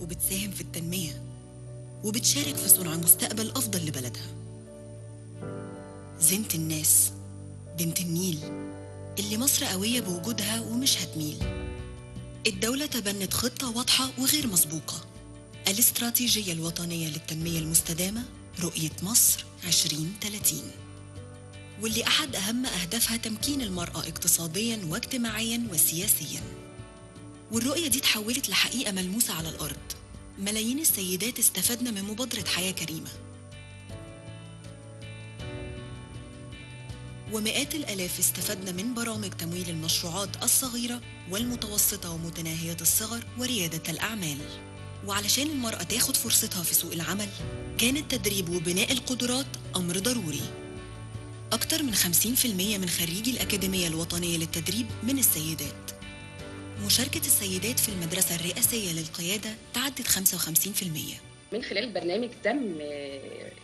وبتساهم في التنمية وبتشارك في صنع مستقبل أفضل لبلدها. زينة الناس، بنت النيل اللي مصر قوية بوجودها ومش هتميل. الدولة تبنت خطة واضحة وغير مسبوقة، الاستراتيجية الوطنية للتنمية المستدامة رؤية مصر 2030، واللي أحد أهم أهدافها تمكين المرأة اقتصادياً واجتماعياً وسياسياً. والرؤية دي تحولت لحقيقة ملموسة على الأرض. ملايين السيدات استفدنا من مبادرة حياة كريمة، ومئات الآلاف استفدنا من برامج تمويل المشروعات الصغيرة والمتوسطة ومتناهية الصغر وريادة الأعمال. وعلشان المرأة تاخد فرصتها في سوق العمل، كان التدريب وبناء القدرات أمر ضروري. أكتر من 50% من خريجي الأكاديمية الوطنية للتدريب من السيدات. مشاركة السيدات في المدرسة الرئاسية للقيادة تعدت 55%. من خلال البرنامج تم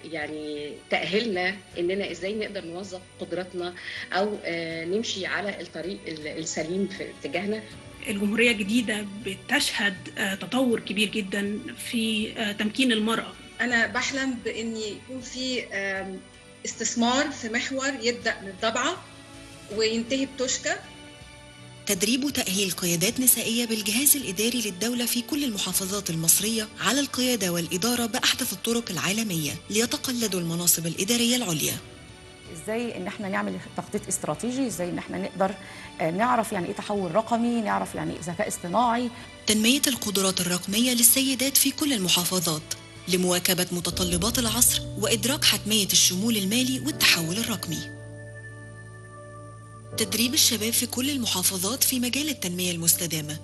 يعني تأهيلنا إننا إزاي نقدر نوظف قدراتنا أو نمشي على الطريق السليم في اتجاهنا. الجمهورية الجديدة بتشهد تطور كبير جدا في تمكين المرأة. أنا بحلم بإن يكون في استثمار في محور يبدأ من الضبعة وينتهي بتوشكا. تدريب وتأهيل قيادات نسائية بالجهاز الإداري للدولة في كل المحافظات المصرية على القيادة والإدارة بأحدث الطرق العالمية ليتقلدوا المناصب الإدارية العليا. ازاي ان احنا نعمل تخطيط استراتيجي، ازاي ان احنا نقدر نعرف يعني ايه تحول رقمي، نعرف يعني ايه ذكاء اصطناعي. تنمية القدرات الرقمية للسيدات في كل المحافظات لمواكبة متطلبات العصر وإدراك حتمية الشمول المالي والتحول الرقمي. تدريب الشباب في كل المحافظات في مجال التنمية المستدامة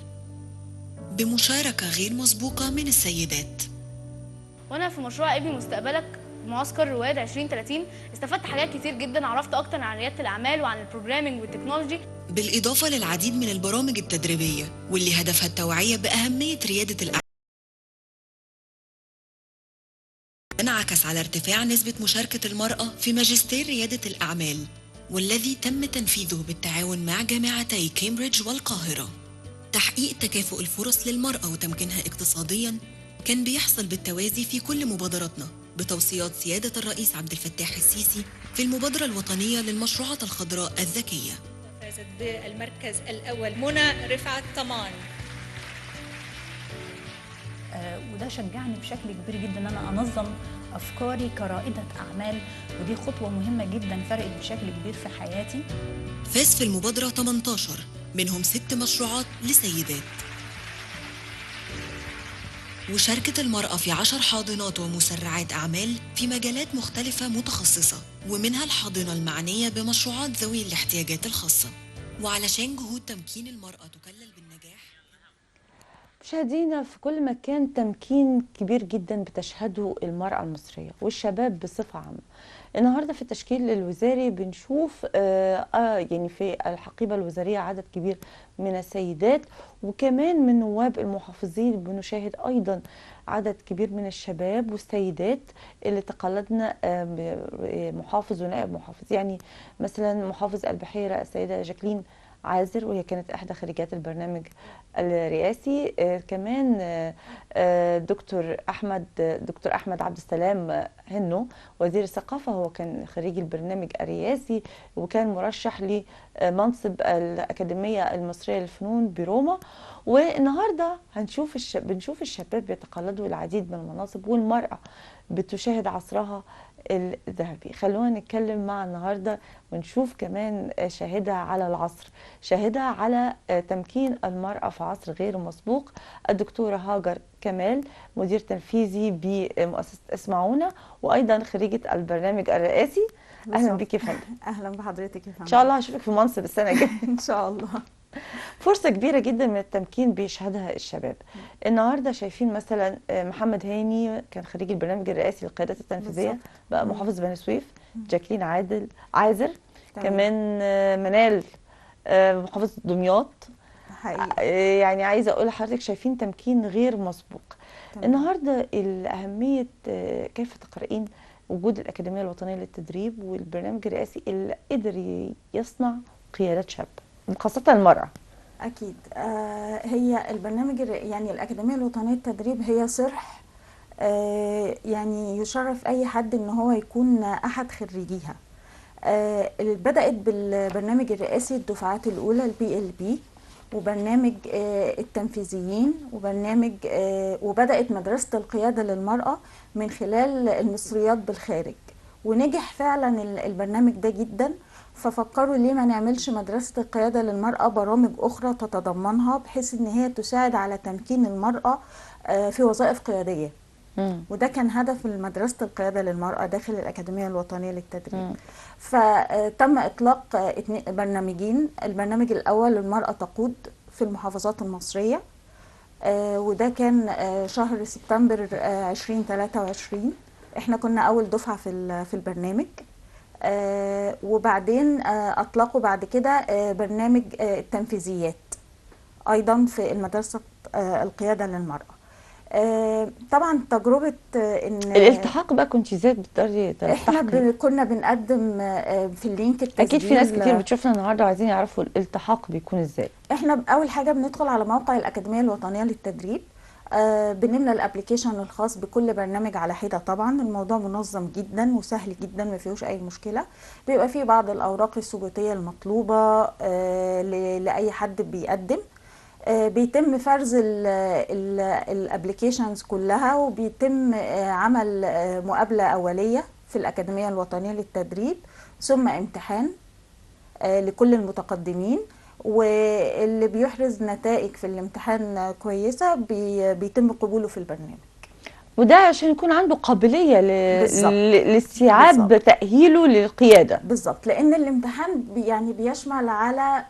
بمشاركة غير مسبوقة من السيدات. وانا في مشروع ابني مستقبلك معسكر رواد 2030 استفدت حاجات كتير جدا، عرفت اكتر عن ريادة الاعمال وعن البروجرامينج والتكنولوجي، بالإضافة للعديد من البرامج التدريبية واللي هدفها التوعية بأهمية ريادة الأعمال. انعكس على ارتفاع نسبة مشاركة المرأة في ماجستير ريادة الأعمال، والذي تم تنفيذه بالتعاون مع جامعتي كامبريدج والقاهرة. تحقيق تكافؤ الفرص للمرأة وتمكينها اقتصادياً كان بيحصل بالتوازي في كل مبادراتنا بتوصيات سيادة الرئيس عبد الفتاح السيسي في المبادرة الوطنية للمشروعات الخضراء الذكية. فازت بالمركز الأول منى رفعت طمان. وده شجعني بشكل كبير جدا ان انا انظم افكاري كرائده اعمال، ودي خطوه مهمه جدا فرقت بشكل كبير في حياتي. فاز في المبادره 18 منهم 6 مشروعات لسيدات، وشاركت المرأة في 10 حاضنات ومسرعات أعمال في مجالات مختلفة متخصصة، ومنها الحاضنة المعنية بمشروعات ذوي الاحتياجات الخاصة. وعلشان جهود تمكين المرأة تكلل بالنجاح، مشاهدينا في كل مكان تمكين كبير جدا بتشهده المرأة المصرية والشباب بصفة عامة. النهاردة في التشكيل الوزاري بنشوف يعني في الحقيبة الوزارية عدد كبير من السيدات، وكمان من نواب المحافظين بنشاهد أيضا عدد كبير من الشباب والسيدات اللي تقلدنا محافظ ونائب محافظ. يعني مثلا محافظ البحيرة السيدة جاكلين عازر، وهي كانت احدى خريجات البرنامج الرئاسي. كمان دكتور احمد عبد السلام هنو وزير الثقافه، هو كان خريج البرنامج الرئاسي وكان مرشح لمنصب الاكاديميه المصريه للفنون بروما. والنهارده بنشوف الشباب بيتقلدوا العديد من المناصب، والمراه بتشاهد عصرها الذهبي. خلونا نتكلم مع النهارده ونشوف كمان شاهدة على العصر، شاهدة على تمكين المرأة في عصر غير مسبوق، الدكتورة هاجر كمال، مدير تنفيذي بمؤسسة اسمعونا وأيضا خريجة البرنامج الرئاسي. أهلا بك يا فندم. أهلا بحضرتك يا فندم. إن شاء الله هشوفك في منصب السنة الجاية. إن شاء الله. فرصة كبيرة جدا من التمكين بيشهدها الشباب. النهاردة شايفين مثلا محمد هاني كان خريج البرنامج الرئاسي للقيادات التنفيذية بقى محافظ بني سويف، جاكلين عازر كمان منال محافظ دمياط حقيقي. يعني عايزة أقول لحضرتك شايفين تمكين غير مسبوق. النهاردة الأهمية كيف تقرأين وجود الأكاديمية الوطنية للتدريب والبرنامج الرئاسي اللي قدر يصنع قيادات شابة وخاصة المرأة؟ أكيد. هي البرنامج يعني الأكاديمية الوطنية للتدريب هي صرح يعني يشرف أي حد إن هو يكون أحد خريجيها. بدأت بالبرنامج الرئاسي الدفعات الأولى الPLP، وبرنامج التنفيذيين، وبرنامج وبدأت مدرسة القيادة للمرأة من خلال المصريات بالخارج، ونجح فعلا البرنامج ده جدا. ففكروا ليه ما نعملش مدرسة القيادة للمرأة برامج أخرى تتضمنها بحيث إن هي تساعد على تمكين المرأة في وظائف قيادية. وده كان هدف من مدرسة القيادة للمرأة داخل الأكاديمية الوطنية للتدريب. فتم إطلاق برنامجين. البرنامج الأول المرأة تقود في المحافظات المصرية، وده كان شهر سبتمبر 2023. احنا كنا أول دفعة في البرنامج. وبعدين أطلقوا بعد كده برنامج التنفيذيات أيضا في المدرسة القيادة للمرأة. طبعا تجربة ان الالتحاق بقى كنت ازاي بتقدري احنا كنا بنقدم في اللينك التسجيل. اكيد في ناس كتير بتشوفنا النهارده وعايزين يعرفوا الالتحاق بيكون ازاي. احنا اول حاجة بندخل على موقع الأكاديمية الوطنية للتدريب، بنملى الابليكيشن الخاص بكل برنامج على حدة. طبعا الموضوع منظم جدا وسهل جدا، ما فيهوش اي مشكلة. بيبقى فيه بعض الاوراق الثبوتية المطلوبة لأي حد بيقدم. بيتم فرز الابليكيشنز كلها، وبيتم عمل مقابلة أولية في الأكاديمية الوطنية للتدريب، ثم امتحان لكل المتقدمين، واللي بيحرز نتائج في الامتحان كويسة بيتم قبوله في البرنامج. وده عشان يكون عنده قابلية لاستيعاب تأهيله للقيادة. بالظبط، لأن الامتحان يعني بيشمل على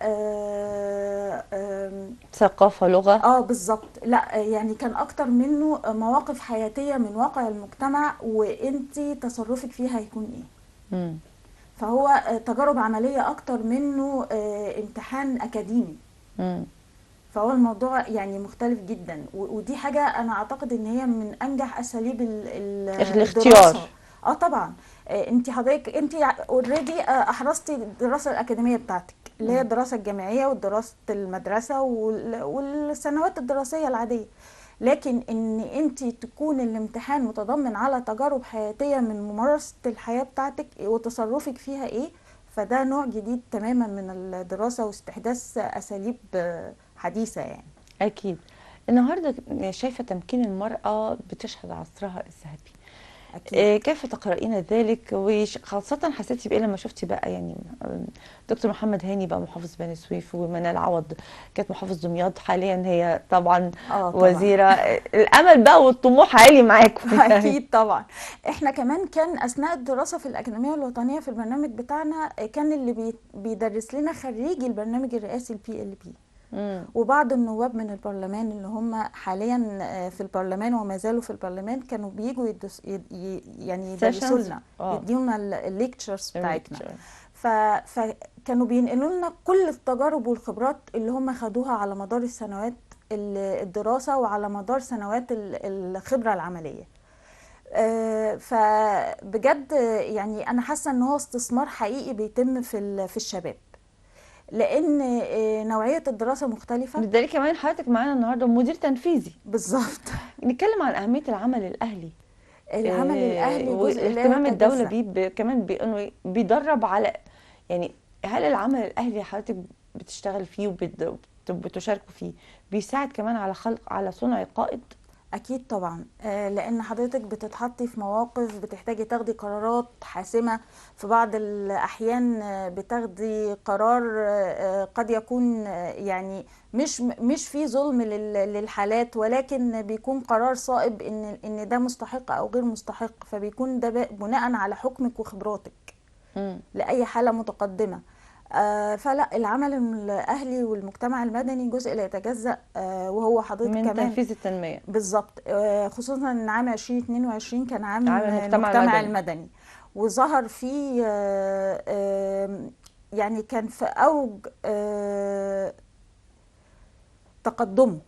ثقافة، لغة. بالظبط. لا يعني كان أكتر منه مواقف حياتية من واقع المجتمع، وانتي تصرفك فيها هيكون ايه. فهو تجارب عملية أكتر منه امتحان أكاديمي. فهو الموضوع يعني مختلف جدا، ودي حاجة أنا أعتقد إن هي من أنجح أساليب الاختيار. طبعا. انت حضرتك انت اوريدي احرزتي الدراسة الأكاديمية بتاعتك اللي هي الدراسة الجامعية والدراسة المدرسة والسنوات الدراسية العادية. لكن ان انت تكون الامتحان متضمن على تجارب حياتية من ممارسة الحياة بتاعتك وتصرفك فيها ايه، فده نوع جديد تماما من الدراسة واستحداث أساليب حديثة يعني. أكيد. النهاردة شايفة تمكين المرأة بتشهد عصرها الذهبي. كيف تقرأين ذلك، وخاصة حسيتي بإيه لما شفتي بقى يعني دكتور محمد هاني بقى محافظ بني سويف، ومنال عوض كانت محافظ دمياط، حاليا هي طبعا وزيرة. الأمل بقى والطموح عالي معاكم. أكيد طبعا. احنا كمان كان أثناء الدراسة في الأكاديمية الوطنية في البرنامج بتاعنا كان اللي بيدرس لنا خريجي البرنامج الرئاسي الPLP، وبعض النواب من البرلمان اللي هم حاليا في البرلمان وما زالوا في البرلمان كانوا بييجوا يعني يدرسوا لنا، يديونا الليكتشرز بتاعتنا. فكانوا بينقلوا لنا كل التجارب والخبرات اللي هم خدوها على مدار السنوات الدراسة وعلى مدار سنوات الخبرة العملية. فبجد يعني أنا حاسة إن هو استثمار حقيقي بيتم في الشباب، لان نوعيه الدراسه مختلفه. بالتالي كمان حضرتك معانا النهارده مدير تنفيذي. بالظبط. نتكلم عن اهميه العمل الاهلي. العمل الاهلي واهتمام الدوله بيه كمان بانه بيدرب على، يعني هل العمل الاهلي حضرتك بتشتغل فيه وبتشاركوا فيه بيساعد كمان على صنع قائد؟ أكيد طبعا، لأن حضرتك بتتحطي في مواقف بتحتاجي تاخدي قرارات حاسمة. في بعض الأحيان بتاخدي قرار قد يكون يعني مش في ظلم للحالات، ولكن بيكون قرار صائب إن ده مستحق أو غير مستحق، فبيكون ده بناء على حكمك وخبراتك لأي حالة متقدمة. فلا، العمل الأهلي والمجتمع المدني جزء لا يتجزأ، وهو حضرتك من كمان تنفيذ التنمية. بالظبط، خصوصا ان عام 2022 كان عام المجتمع المدني، وظهر فيه يعني كان في أوج تقدمه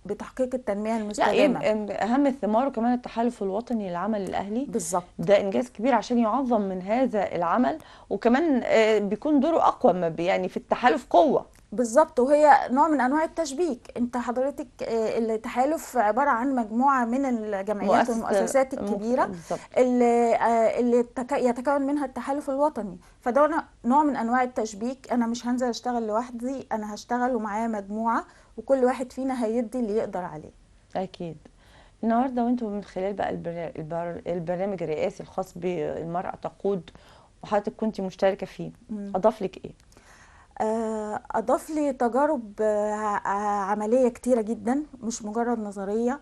بتحقيق التنمية المستدامة. أهم الثمار وكمان التحالف الوطني للعمل الأهلي. بالظبط، ده إنجاز كبير عشان يعظم من هذا العمل، وكمان بيكون دوره أقوى يعني في التحالف قوة. بالظبط، وهي نوع من انواع التشبيك. انت حضرتك التحالف عباره عن مجموعه من الجمعيات والمؤسسات الكبيره اللي يتكون منها التحالف الوطني. فده نوع من انواع التشبيك. انا مش هنزل اشتغل لوحدي، انا هشتغل ومعايا مجموعه، وكل واحد فينا هيدي اللي يقدر عليه. اكيد. النهارده وانتم من خلال بقى البرنامج الرئاسي الخاص بالمرأة تقود، وحضرتك كنت مشتركة فيه، اضاف لك ايه؟ أضاف لي تجارب عملية كتيرة جدا، مش مجرد نظرية.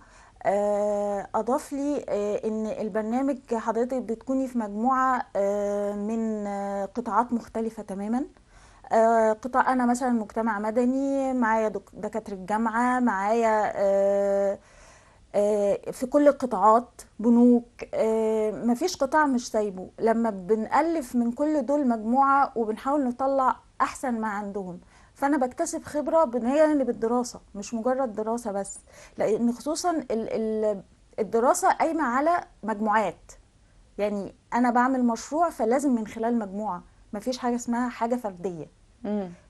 أضاف لي إن البرنامج حضرتك بتكوني في مجموعة من قطاعات مختلفة تماما. قطاع أنا مثلا مجتمع مدني، معايا دكاترة الجامعة، معايا في كل القطاعات، بنوك، مفيش قطاع مش سايبه. لما بنألف من كل دول مجموعة وبنحاول نطلع أحسن ما عندهم، فأنا بكتسب خبرة بجانب الدراسة، مش مجرد دراسة بس، لأن خصوصا الدراسة قايمة على مجموعات. يعني أنا بعمل مشروع فلازم من خلال مجموعة، مفيش حاجة اسمها حاجة فردية.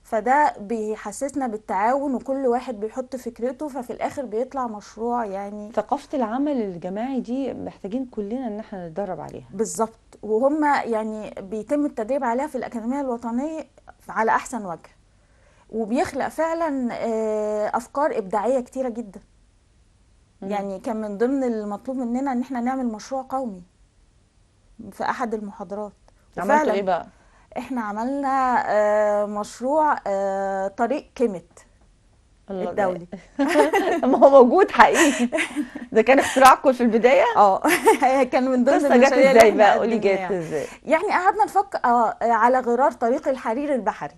فده بيحسسنا بالتعاون، وكل واحد بيحط فكرته، ففي الاخر بيطلع مشروع. يعني ثقافة العمل الجماعي دي محتاجين كلنا ان احنا نتدرب عليها. بالظبط، وهم يعني بيتم التدريب عليها في الأكاديمية الوطنية على احسن وجه، وبيخلق فعلا افكار ابداعية كتيرة جدا. يعني كان من ضمن المطلوب مننا ان احنا نعمل مشروع قومي في احد المحاضرات. عملتوا ايه بقى؟ احنا عملنا مشروع طريق كيمت الدولي. ما هو موجود حقيقي. ده كان اختراعكم في البدايه؟ كان من ضمن المشاريع. جت ازاي بقى؟ قولي جت ازاي. يعني قعدنا نفكر على غرار طريق الحرير البحري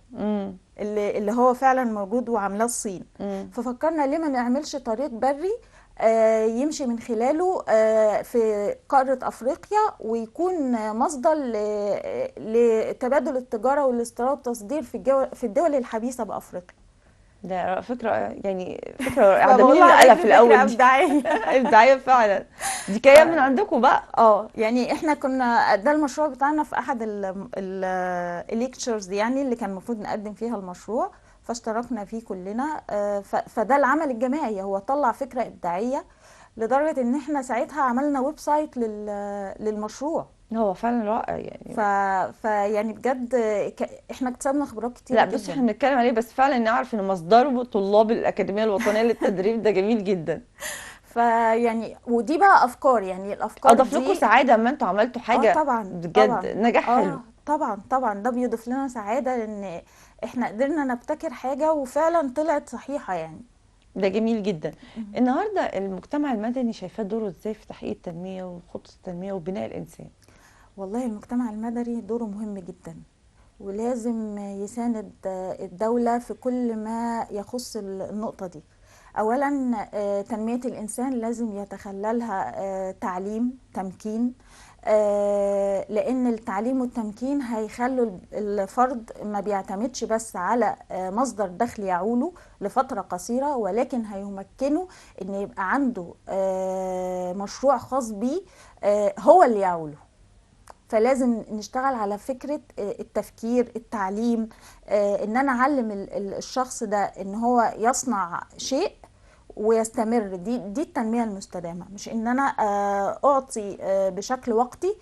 اللي هو فعلا موجود وعاملاه الصين. ففكرنا ليه ما نعملش طريق بري يمشي من خلاله في قارة أفريقيا، ويكون مصدر لتبادل التجارة والاستيراد والتصدير في الدول الحبيسة بأفريقيا. ده فكرة، يعني فكرة رائعة. ده مين اللي قالها في الأول؟ إبداعية. إبداعية فعلا. دي جاية من عندكم بقى؟ يعني احنا كنا ده المشروع بتاعنا في أحد الليكتشرز يعني اللي كان المفروض نقدم فيها المشروع، فاشتركنا فيه كلنا. فده العمل الجماعي، هو طلع فكرة إبداعية لدرجة ان احنا ساعتها عملنا ويب سايت للمشروع. هو فعلا رائع يعني. يعني بجد احنا اكتسبنا خبرات كتير. لا بس احنا بنتكلم عليه، بس فعلا نعرف ان مصدره طلاب الأكاديمية الوطنية للتدريب. ده جميل جدا. فيعني ودي بقى افكار، يعني الافكار اضاف لكم سعادة اما انتوا عملتوا حاجة طبعا بجد طبعا. نجاح حلو. طبعا ده بيضيف لنا سعادة لان احنا قدرنا نبتكر حاجة وفعلا طلعت صحيحة. يعني ده جميل جدا. النهارده المجتمع المدني شايفاه دوره ازاي في تحقيق التنمية وخطة التنمية وبناء الإنسان؟ والله المجتمع المدني دوره مهم جدا، ولازم يساند الدولة في كل ما يخص النقطة دي. أولا تنمية الإنسان لازم يتخللها تعليم، تمكين، لأن التعليم والتمكين هيخلوا الفرد ما بيعتمدش بس على مصدر دخل يعوله لفترة قصيرة، ولكن هيمكنه إن يبقى عنده مشروع خاص بيه هو اللي يعوله. فلازم نشتغل على فكرة التفكير، التعليم، ان انا اعلم الشخص ده ان هو يصنع شيء ويستمر. دي التنمية المستدامة، مش ان انا اعطي بشكل وقتي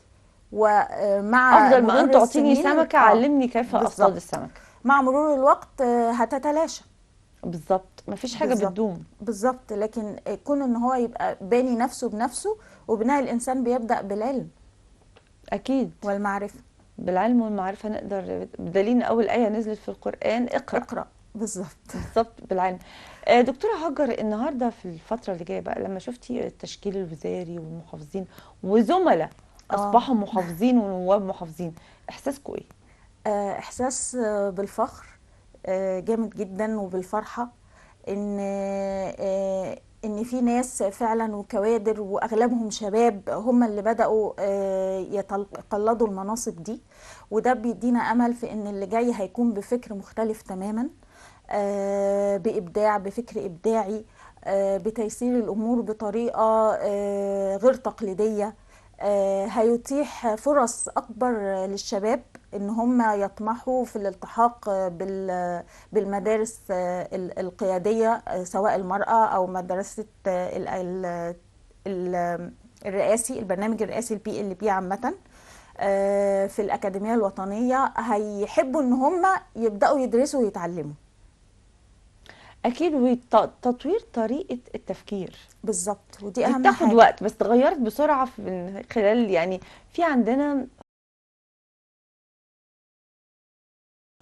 ومع افضل ما ان تعطيني سمكة علمني كيف اصطاد السمكة. مع مرور الوقت هتتلاشى. بالظبط، مفيش حاجة بتدوم. بالظبط، لكن كون ان هو يبقى باني نفسه بنفسه، وبناء الانسان بيبدأ بالعلم. أكيد. والمعرفة. بالعلم والمعرفة نقدر، بدليل أول آية نزلت في القرآن اقرأ. بالظبط بالعلم. دكتورة هاجر، النهاردة في الفترة اللي جاية بقى لما شفتي التشكيل الوزاري والمحافظين وزملاء أصبحوا محافظين ونواب محافظين، إحساسكم إيه؟ إحساس بالفخر جامد جدا، وبالفرحة ان في ناس فعلا وكوادر واغلبهم شباب هم اللي بدأوا يتقلدوا المناصب دي، وده بيدينا امل في ان اللي جاي هيكون بفكر مختلف تماما، بإبداع، بفكر إبداعي، بتيسير الأمور بطريقة غير تقليدية. هيتيح فرص أكبر للشباب إن هم يطمحوا في الالتحاق بالمدارس القيادية، سواء المرأة أو مدرسة الرئاسي، البرنامج الرئاسي PLP عامة في الأكاديمية الوطنية. هيحبوا إن هم يبدأوا يدرسوا ويتعلموا. اكيد، وتطوير طريقه التفكير بالظبط، ودي اهم بتاخد حاجه. وقت بس اتغيرت بسرعه في خلال، يعني في عندنا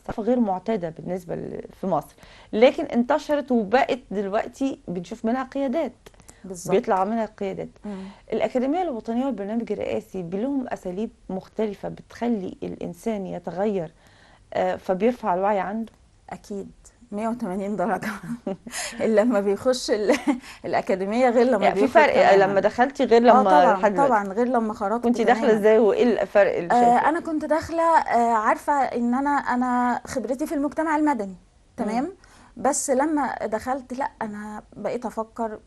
ثقافه غير معتاده بالنسبه في مصر، لكن انتشرت وبقت دلوقتي بنشوف منها قيادات. بالظبط. بيطلع منها قيادات. الأكاديمية الوطنية والبرنامج الرئاسي بلهم أساليب مختلفة بتخلي الإنسان يتغير، فبيرفع الوعي عنده. أكيد 180 درجة. لما بيخش الأكاديمية غير لما يعني في فرق لما دخلتي غير لما طبعا غير لما خرجت. كنت داخلة ازاي وايه الفرق اللي شايفاه؟ أنا كنت داخلة عارفة إن أنا خبرتي في المجتمع المدني تمام. بس لما دخلت لا، أنا بقيت أفكر.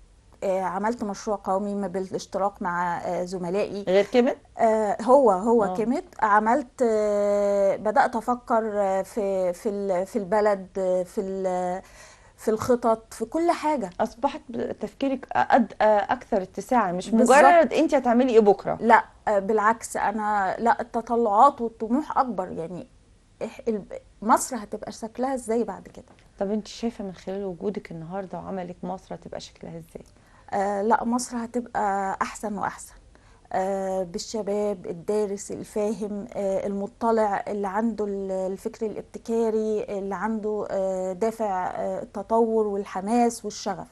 عملت مشروع قومي بالاشتراك مع زملائي. غير كيمت؟ هو كيمت. عملت بدأت أفكر في البلد، في الخطط، في كل حاجة. أصبحت تفكيرك أكثر اتساعا، مش مجرد أنت هتعملي إيه بكرة. لا بالعكس، أنا لا، التطلعات والطموح أكبر. يعني مصر هتبقى شكلها إزاي بعد كده؟ طب أنت شايفة من خلال وجودك النهاردة وعملك مصر هتبقى شكلها إزاي؟ لا، مصر هتبقى أحسن وأحسن، بالشباب الدارس الفاهم المطلع، اللي عنده الفكر الابتكاري، اللي عنده دافع التطور والحماس والشغف.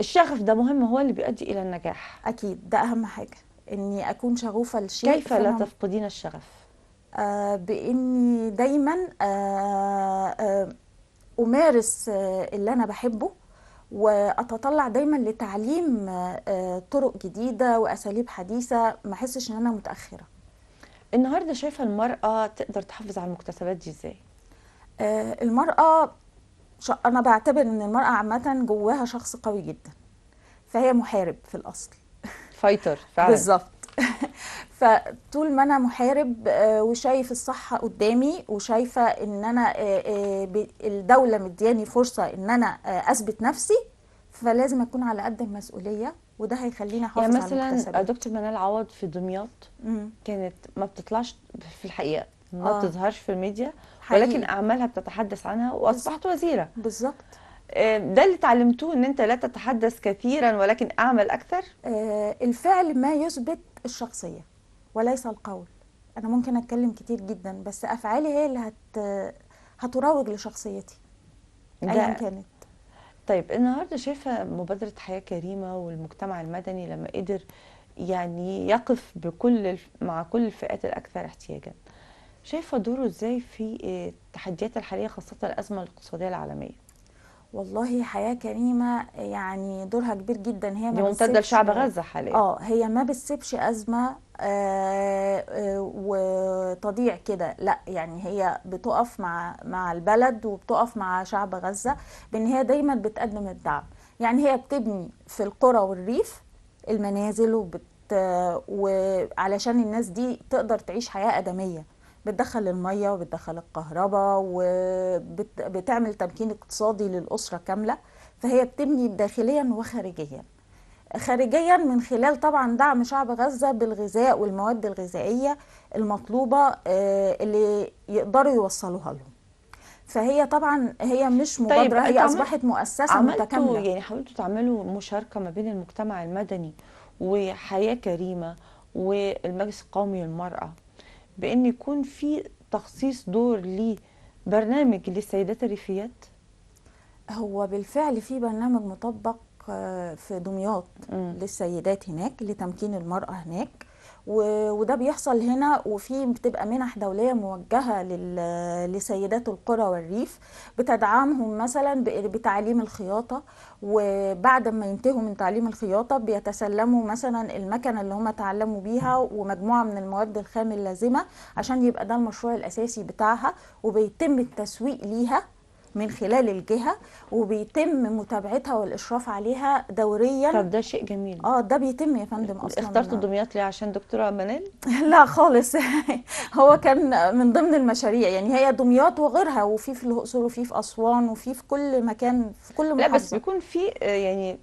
الشغف ده مهم، هو اللي بيؤدي إلى النجاح. أكيد، ده أهم حاجة، إني أكون شغوفة لشيء. كيف لا تفقدين الشغف؟ بإني دايما أمارس اللي أنا بحبه، واتطلع دايما لتعليم طرق جديده واساليب حديثه، ما احسش ان انا متاخره. النهارده شايفه المراه تقدر تحافظ على المكتسبات دي ازاي؟ المراه انا بعتبر ان المراه عامه جواها شخص قوي جدا، فهي محارب في الاصل. فايتر فعلا. بالظبط. فطول ما انا محارب وشايف الصح قدامي، وشايفه ان انا الدوله مدياني فرصه ان انا اثبت نفسي، فلازم اكون على قد المسؤوليه، وده هيخليني احافظ يعني على المكتسبات. مثلا دكتور منال عوض في دمياط كانت ما بتطلعش في الحقيقه، ما بتظهرش في الميديا، ولكن اعمالها بتتحدث عنها، واصبحت وزيره. بالظبط. ده اللي اتعلمتوه، ان انت لا تتحدث كثيرا ولكن اعمل اكثر. الفعل ما يثبت الشخصيه وليس القول. انا ممكن اتكلم كتير جدا، بس افعالي هي اللي هتروج لشخصيتي ايا كانت. طيب النهارده شايفه مبادره حياه كريمه والمجتمع المدني لما قدر يعني يقف مع كل الفئات الاكثر احتياجا، شايفه دوره ازاي في التحديات الحاليه، خاصه الازمه الاقتصاديه العالميه؟ والله حياة كريمة يعني دورها كبير جدا. هي دي ممتدة لشعب غزة حاليا. هي ما بتسيبش أزمة وتضيع كده، لا، يعني هي بتقف مع البلد، وبتقف مع شعب غزة، بأن هي دايما بتقدم الدعم. يعني هي بتبني في القرى والريف المنازل، وعلشان الناس دي تقدر تعيش حياة آدمية، بتدخل المية وبتدخل الكهرباء، وبتعمل تمكين اقتصادي للأسرة كاملة. فهي بتبني داخليا وخارجيا. خارجيا من خلال طبعا دعم شعب غزة بالغذاء والمواد الغذائية المطلوبة اللي يقدروا يوصلوها لهم. فهي طبعا هي مش مبادرة، هي أصبحت مؤسسة متكاملة. يعني حاولتوا تعملوا مشاركة ما بين المجتمع المدني وحياة كريمة والمجلس القومي للمرأة، بأن يكون في تخصيص دور لبرنامج للسيدات الريفيات؟ هو بالفعل في برنامج مطبق في دمياط للسيدات هناك، لتمكين المرأة هناك، وده بيحصل هنا. وفي بتبقى منح دولية موجهة لسيدات القرى والريف، بتدعمهم مثلا بتعليم الخياطة، وبعد ما ينتهوا من تعليم الخياطة بيتسلموا مثلا المكنة اللي هم تعلموا بيها ومجموعة من المواد الخام اللازمة عشان يبقى ده المشروع الأساسي بتاعها، وبيتم التسويق ليها من خلال الجهة، وبيتم متابعتها والإشراف عليها دوريا. طب ده شيء جميل. ده بيتم يا فندم أصلا. اخترتوا دمياط ليه؟ عشان دكتورة منال؟ لا خالص. هو كان من ضمن المشاريع، يعني هي دمياط وغيرها، وفي الأقصر وفي أسوان وفي كل مكان في كل محافظة. لا بس بيكون في يعني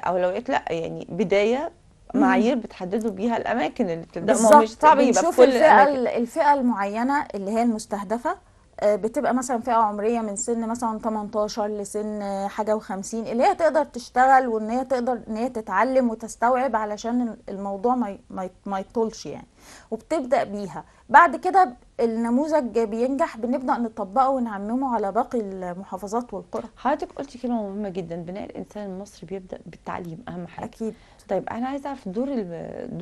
أولويات، لا يعني بداية معايير بتحددوا بيها الأماكن اللي بتبدأ. ما هو مش صعب يبقى في كل الأماكن. الفئة المعينة اللي هي المستهدفة بتبقى مثلا فئة عمرية من سن مثلا 18 لسن حاجة و50، اللي هي تقدر تشتغل وان هي تقدر ان هي تتعلم وتستوعب علشان الموضوع ما يطولش يعني، وبتبدأ بيها. بعد كده النموذج بينجح، بنبدأ نطبقه ونعممه على باقي المحافظات والقرى. حضرتك قلتي كلمة مهمة جدا، بناء الإنسان المصري بيبدأ بالتعليم أهم حاجة. أكيد. طيب أنا عايزة أعرف دور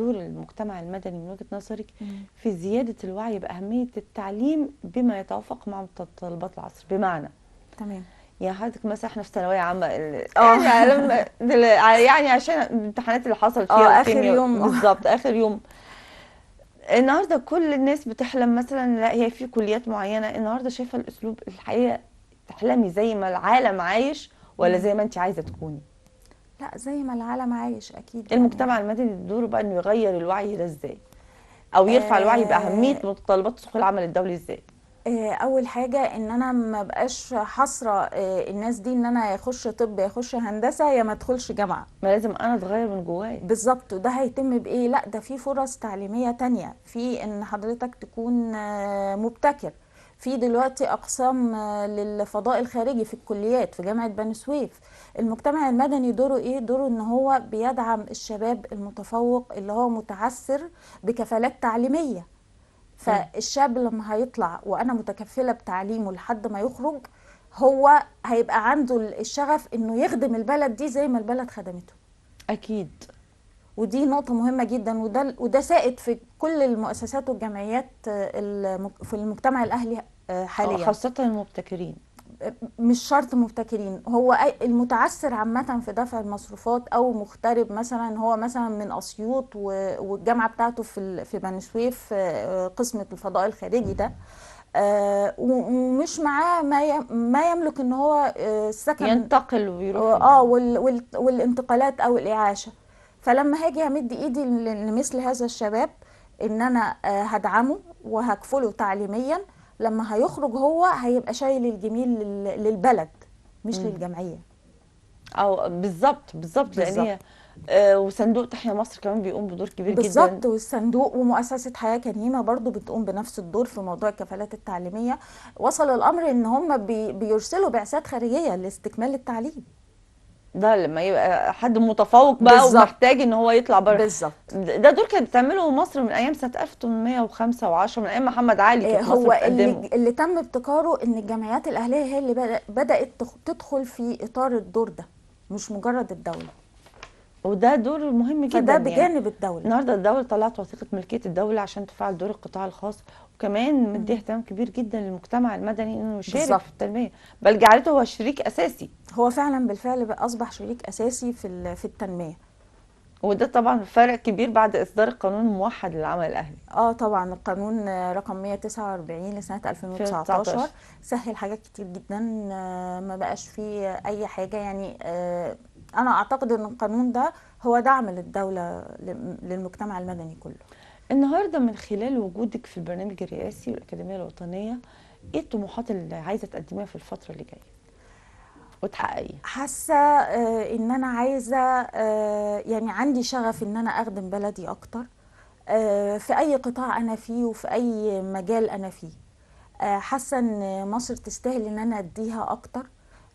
المجتمع المدني من وجهة نظرك في زيادة الوعي بأهمية التعليم بما يتوافق مع متطلبات العصر. بمعنى تمام، يعني حضرتك مثلا احنا في ثانويه عامه يعني يعني عشان الامتحانات اللي حصلت فيها اخر يوم بالظبط اخر يوم. النهارده كل الناس بتحلم مثلا، لا هي في كليات معينه. النهارده شايفه الاسلوب الحقيقه تحلمي زي ما العالم عايش ولا زي ما انت عايزه تكوني؟ لا زي ما العالم عايش اكيد. المجتمع المدني دوره بقى انه يغير الوعي ده ازاي، او يرفع الوعي باهميه متطلبات سوق العمل الدولي ازاي؟ اول حاجه ان انا ما بقاش حاصره الناس دي ان انا يخش طب يخش هندسه يا ما ادخلش جامعه. ما لازم انا اتغير من جوايا. بالظبط. وده هيتم بايه؟ لا ده في فرص تعليميه تانية، في ان حضرتك تكون مبتكر. في دلوقتي اقسام للفضاء الخارجي في الكليات في جامعه بني سويف. المجتمع المدني دوره ايه؟ دوره ان هو بيدعم الشباب المتفوق اللي هو متعثر بكفالات تعليميه. فالشاب لما هيطلع وانا متكفله بتعليمه لحد ما يخرج، هو هيبقى عنده الشغف انه يخدم البلد دي زي ما البلد خدمته. اكيد. ودي نقطه مهمه جدا، وده سائد في كل المؤسسات والجمعيات في المجتمع الاهلي حاليا، خاصه المبتكرين. مش شرط مبتكرين، هو المتعثر عامة في دفع المصروفات او مغترب مثلا، هو مثلا من اسيوط والجامعة بتاعته في بني سويف قسم الفضاء الخارجي ده، ومش معاه ما يملك ان هو السكن ينتقل ويروح والانتقالات او الاعاشة. فلما هاجي همد ايدي لمثل هذا الشباب ان انا هدعمه وهكفله تعليميا، لما هيخرج هو هيبقى شايل الجميل للبلد مش للجمعيه. بالظبط لان هي وصندوق تحيا مصر كمان بيقوم بدور كبير جدا. بالظبط. والصندوق ومؤسسه حياه كريمه برضو بتقوم بنفس الدور في موضوع الكفالات التعليميه. وصل الامر ان هم بيرسلوا بعثات خارجيه لاستكمال التعليم. ده لما يبقى حد متفوق بقى ومحتاج ان هو يطلع بره. بالظبط. ده دور كانت بتعمله مصر من ايام سنه 1805 و10، من ايام محمد علي كانت مصر هو بتقدمه. اللي تم ابتكاره ان الجمعيات الاهليه هي اللي بدات تدخل في اطار الدور ده، مش مجرد الدوله. وده دور مهم جدا. فده بجانب يعني الدوله. النهارده الدوله طلعت وثيقه ملكيه الدوله عشان تفعل دور القطاع الخاص، وكمان مديه اهتمام كبير جدا للمجتمع المدني انه يشارك في التنميه، بل جعلته هو شريك اساسي. هو فعلا بالفعل اصبح شريك اساسي في التنميه. وده طبعا فرق كبير بعد اصدار القانون الموحد للعمل الاهلي. طبعا القانون رقم 149 لسنه 2019 سهل حاجات كتير جدا، ما بقاش فيه اي حاجه يعني. انا اعتقد ان القانون ده هو دعم للدوله للمجتمع المدني كله. النهارده من خلال وجودك في البرنامج الرئاسي والاكاديميه الوطنيه، ايه الطموحات اللي عايزه تقدميها في الفتره اللي جايه وتحققيها؟ حاسه ان انا عايزه يعني عندي شغف ان انا اخدم بلدي اكتر في اي قطاع انا فيه وفي اي مجال انا فيه. حاسه ان مصر تستاهل ان انا اديها اكتر.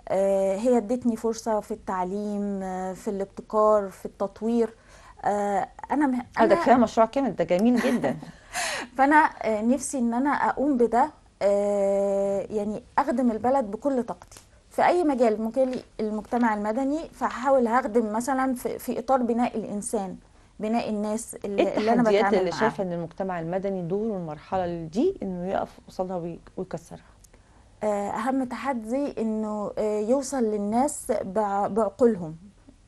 هي ادتني فرصه في التعليم، في الابتكار، في التطوير. انا ده كفايه مشروع كامل، ده جميل جدا. فانا نفسي ان انا اقوم بده، يعني اخدم البلد بكل طاقتي في اي مجال. مجال المجتمع المدني فهحاول هخدم مثلا في اطار بناء الانسان، بناء الناس اللي انا بتعامل معاها. التحديات اللي شايفه ان المجتمع المدني دوره المرحله دي انه يقف قصادها ويكسرها؟ اهم تحدي انه يوصل للناس بعقولهم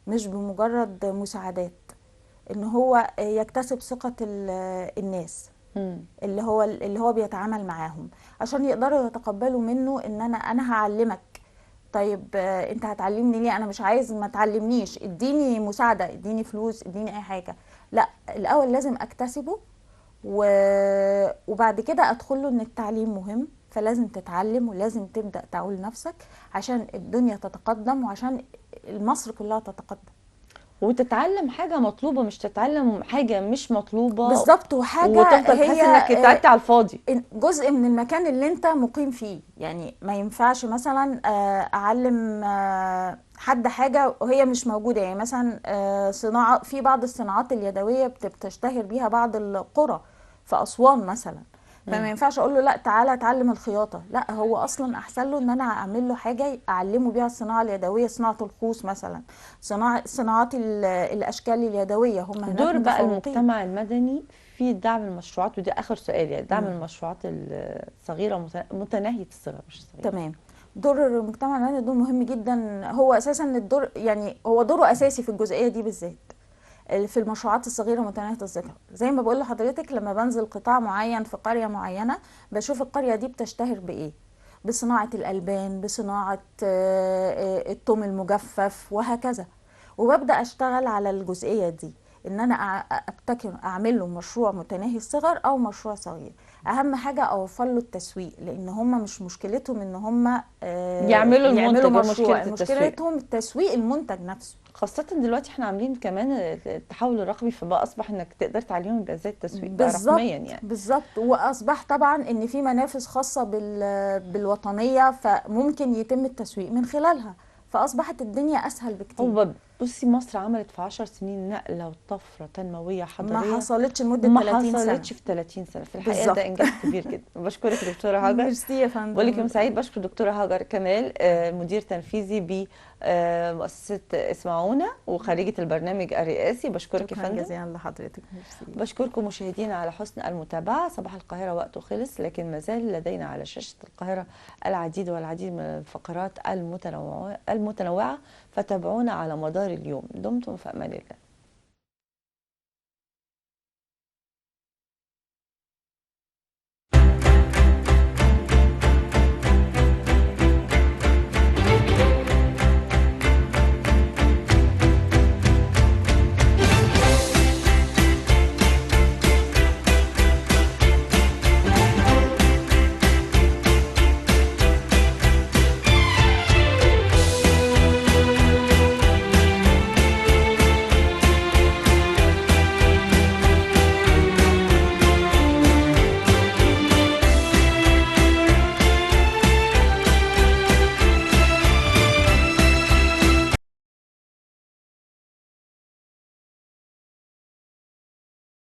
مش بمجرد مساعدات، ان هو يكتسب ثقة الناس. اللي هو بيتعامل معاهم، عشان يقدروا يتقبلوا منه ان انا هعلمك. طيب انت هتعلمني ليه؟ انا مش عايز، ما تعلمنيش، اديني مساعده، اديني فلوس، اديني اي حاجه. لا، الاول لازم اكتسبه وبعد كده ادخله ان التعليم مهم، فلازم تتعلم ولازم تبدا تعول نفسك عشان الدنيا تتقدم وعشان مصر كلها تتقدم. وتتعلم حاجه مطلوبه، مش تتعلم حاجه مش مطلوبه بالظبط، وحاجه وتفضل تحس انك تعبتي على الفاضي. جزء من المكان اللي انت مقيم فيه، يعني ما ينفعش مثلا اعلم حد حاجه وهي مش موجوده. يعني مثلا صناعه، في بعض الصناعات اليدويه بتشتهر بيها بعض القرى في اسوان مثلا، فما ينفعش اقول له لا تعالى اتعلم الخياطه. لا، هو اصلا احسن له ان انا اعمل له حاجه اعلمه بيها الصناعه اليدويه، صناعه الخوص مثلا، صناعات الاشكال اليدويه. هم هناك دور بقى متفوقين. المجتمع المدني في دعم المشروعات، ودي اخر سؤال، يعني دعم المشروعات الصغيره متناهيه الصغر مش صغيره. تمام. دور المجتمع المدني دور مهم جدا، هو اساسا الدور، يعني هو دوره اساسي في الجزئيه دي بالذات، في المشروعات الصغيره متناهيه الصغر. زي ما بقول لحضرتك، لما بنزل قطاع معين في قريه معينه، بشوف القريه دي بتشتهر بايه، بصناعه الالبان، بصناعه الثوم المجفف وهكذا، وببدا اشتغل على الجزئيه دي، ان انا ابتكر اعمل له مشروع متناهي الصغر او مشروع صغير. اهم حاجه اوفر له التسويق، لان هم مش مشكلتهم ان هم يعملوا المنتج، مشروع، مشكلتهم التسويق المنتج نفسه. خاصة دلوقتي احنا عاملين كمان التحول الرقمي، فبقى اصبح انك تقدر تعلمهم يبقى ازاي التسويق بقى رقميا يعني. بالظبط. واصبح طبعا ان في منافذ خاصة بالوطنية، فممكن يتم التسويق من خلالها، فاصبحت الدنيا اسهل بكتير. هو بصي مصر عملت في 10 سنين نقلة وطفرة تنموية حضارية ما حصلتش لمدة 30 سنة، ما حصلتش في 30 سنة في الحقيقة. ده انجاز كبير جدا. بشكرك دكتورة هاجر. ميرسي يا فندم. بقول لك يوم سعيد. بشكر دكتورة هاجر كمال، مدير تنفيذي بمؤسسة اسمعونا وخريجة البرنامج الرئاسي. بشكرك يا فندم. شكرا جزيلا لحضرتك. ميرسي. بشكركم مشاهدينا على حسن المتابعة. صباح القاهرة وقته خلص، لكن ما زال لدينا على شاشة القاهرة العديد والعديد من الفقرات المتنوعة، فتابعونا على مدار اليوم. دمتم في أمان الله.